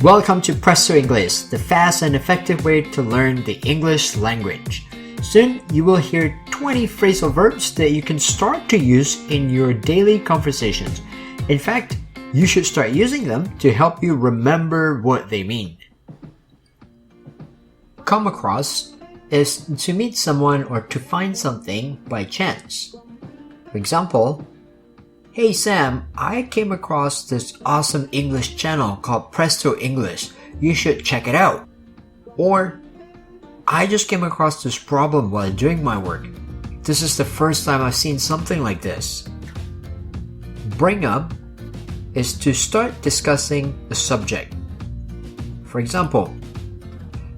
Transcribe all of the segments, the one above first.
Welcome to Presto English, the fast and effective way to learn the English language. Soon, you will hear 20 phrasal verbs that you can start to use in your daily conversations. In fact, you should start using them to help you remember what they mean. Come across is to meet someone or to find something by chance. For example, "Hey Sam, I came across this awesome English channel called Presto English. You should check it out." Or, "I just came across this problem while doing my work. This is the first time I've seen something like this." Bring up is to start discussing a subject. For example,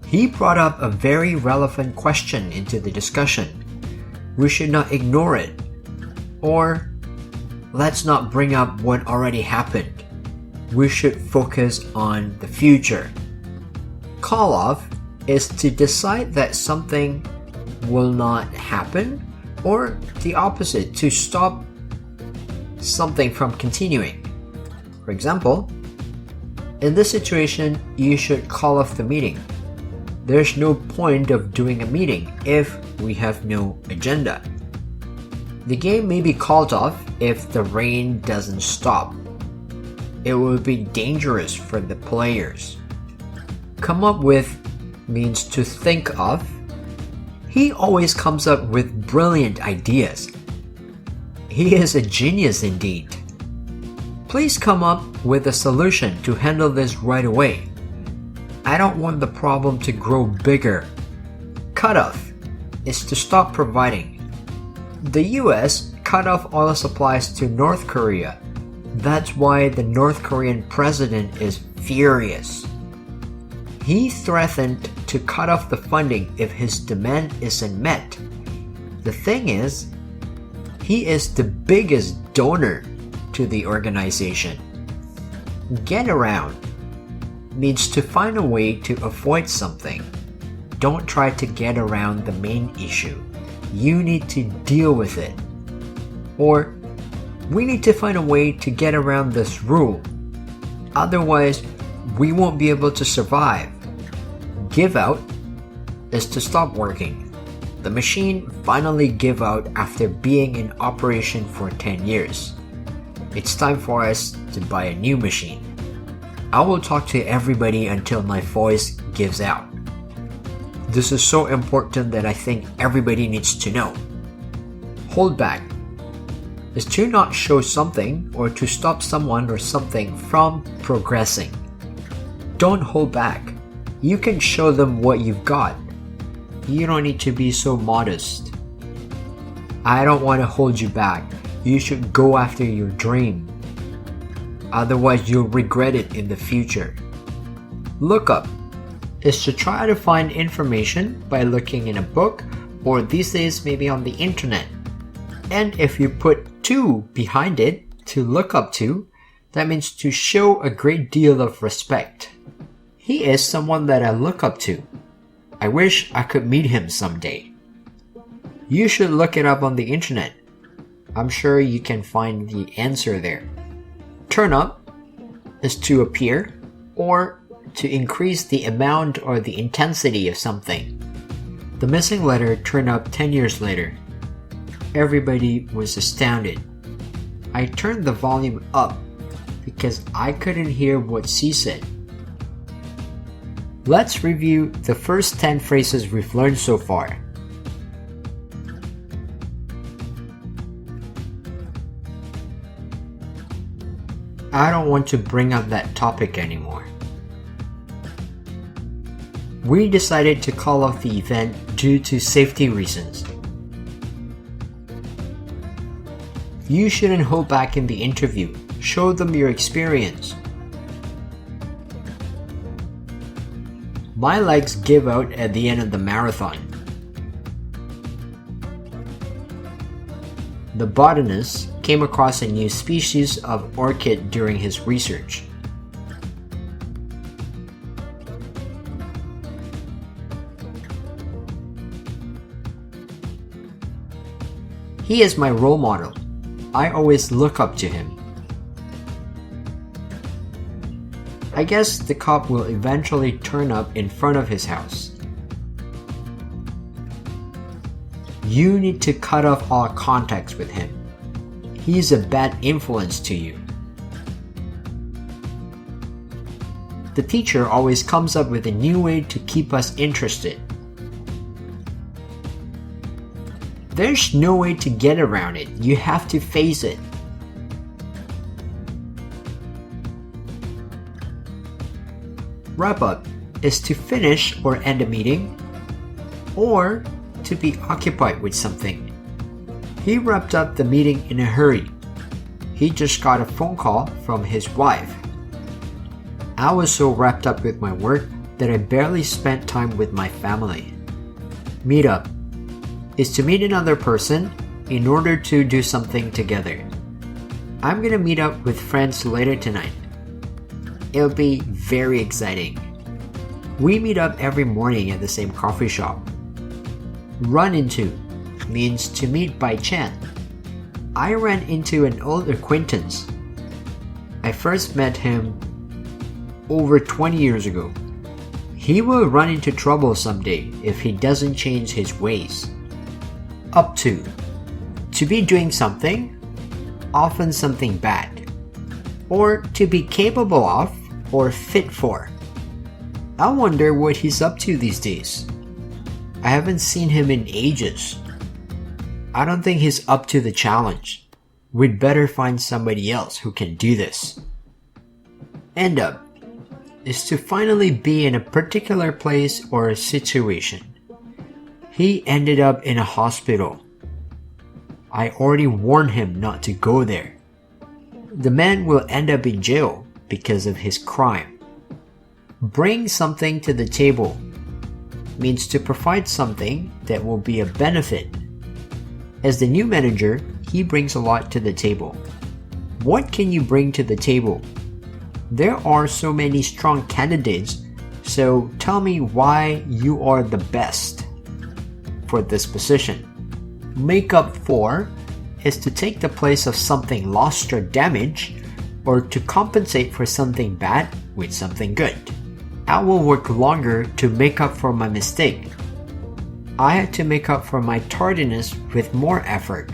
"He brought up a very relevant question into the discussion. We should not ignore it." Or, "Let's not bring up what already happened. We should focus on the future." Call off is to decide that something will not happen, or the opposite, to stop something from continuing. For example, "In this situation, you should call off the meeting. There's no point of doing a meeting if we have no agenda." The game may be called off if the rain doesn't stop. It will be dangerous for the players. Come up with means to think of. He always comes up with brilliant ideas. He is a genius indeed. Please come up with a solution to handle this right away. I don't want the problem to grow bigger. Cut off is to stop providing. The US cut off oil supplies to North Korea. That's why the North Korean president is furious. He threatened to cut off the funding if his demand isn't met. The thing is, he is the biggest donor to the organization. Get around means to find a way to avoid something. Don't try to get around the main issue. You need to deal with it. Or, "We need to find a way to get around this rule. Otherwise, we won't be able to survive." Give out is to stop working. The machine finally gave out after being in operation for 10 years. It's time for us to buy a new machine. I will talk to everybody until my voice gives out. This is so important that I think everybody needs to know. Hold back is to not show something or to stop someone or something from progressing. Don't hold back. You can show them what you've got. You don't need to be so modest. I don't want to hold you back. You should go after your dream. Otherwise, you'll regret it in the future. Look up is to try to find information by looking in a book, or these days maybe on the internet. And if you put to behind it, to look up to, that means to show a great deal of respect. He is someone that I look up to. I wish I could meet him someday. You should look it up on the internet. I'm sure you can find the answer there. Turn up is to appear, or to increase the amount or the intensity of something. The missing letter turned up 10 years later. Everybody was astounded. I turned the volume up because I couldn't hear what she said. Let's review the first 10 phrases we've learned so far. I don't want to bring up that topic anymore. We decided to call off the event due to safety reasons. You shouldn't hold back in the interview. Show them your experience. My legs give out at the end of the marathon. The botanist came across a new species of orchid during his research. He is my role model. I always look up to him. I guess the cop will eventually turn up in front of his house. You need to cut off all contacts with him. He's a bad influence to you. The teacher always comes up with a new way to keep us interested. There's no way to get around it. You have to face it. Wrap up is to finish or end a meeting, or to be occupied with something. He wrapped up the meeting in a hurry. He just got a phone call from his wife. I was so wrapped up with my work that I barely spent time with my family. Meet up is to meet another person in order to do something together. I'm gonna meet up with friends later tonight. It'll be very exciting. We meet up every morning at the same coffee shop. Run into means to meet by chance. I ran into an old acquaintance. I first met him over 20 years ago. He will run into trouble someday if he doesn't change his ways. Up to be doing something, often something bad, or to be capable of or fit for. I wonder what he's up to these days. I haven't seen him in ages. I don't think he's up to the challenge. We'd better find somebody else who can do this. End up is to finally be in a particular place or a situation. He ended up in a hospital. I already warned him not to go there. The man will end up in jail because of his crime. Bring something to the table means to provide something that will be a benefit. As the new manager, he brings a lot to the table. What can you bring to the table? There are so many strong candidates, so tell me why you are the best for this position. Make up for is to take the place of something lost or damaged, or to compensate for something bad with something good. I will work longer to make up for my mistake. I had to make up for my tardiness with more effort.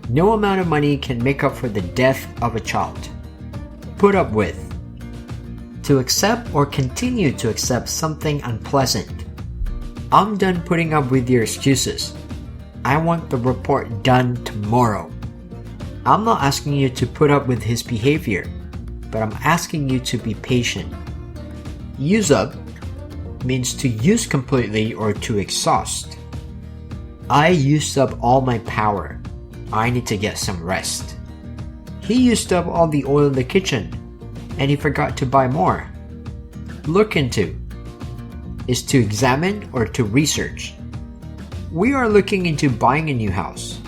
No amount of money can make up for the death of a child. Put up with. To accept or continue to accept something unpleasant. I'm done putting up with your excuses. I want the report done tomorrow. I'm not asking you to put up with his behavior, but I'm asking you to be patient. Use up means to use completely or to exhaust. I used up all my power. I need to get some rest. He used up all the oil in the kitchen, and he forgot to buy more. Look into is to examine or to research. We are looking into buying a new house.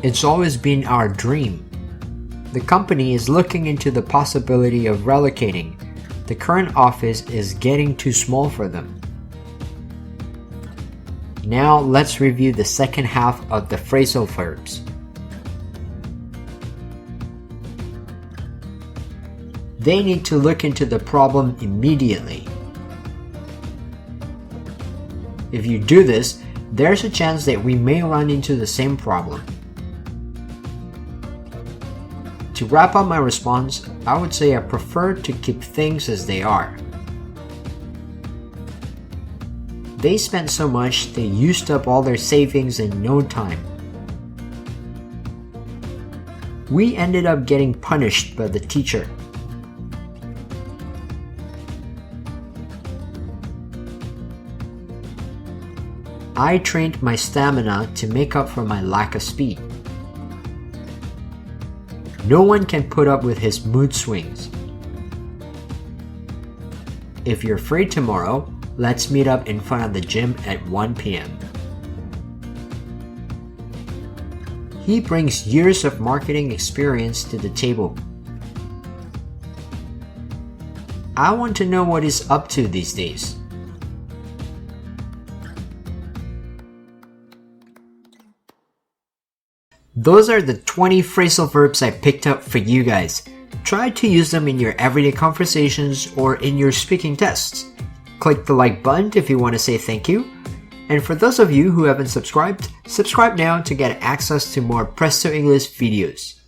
It's always been our dream. The company is looking into the possibility of relocating. The current office is getting too small for them. Now let's review the second half of the phrasal verbs. They need to look into the problem immediately. If you do this, there's a chance that we may run into the same problem. To wrap up my response, I would say I prefer to keep things as they are. They spent so much, they used up all their savings in no time. We ended up getting punished by the teacher. I trained my stamina to make up for my lack of speed. No one can put up with his mood swings. If you're free tomorrow, let's meet up in front of the gym at 1 p.m. He brings years of marketing experience to the table. I want to know what he's up to these days. Those are the 20 phrasal verbs I picked up for you guys. try to use them in your everyday conversations or in your speaking tests. Click the like button if you want to say thank you. And for those of you who haven't subscribed, subscribe now to get access to more Presto English videos.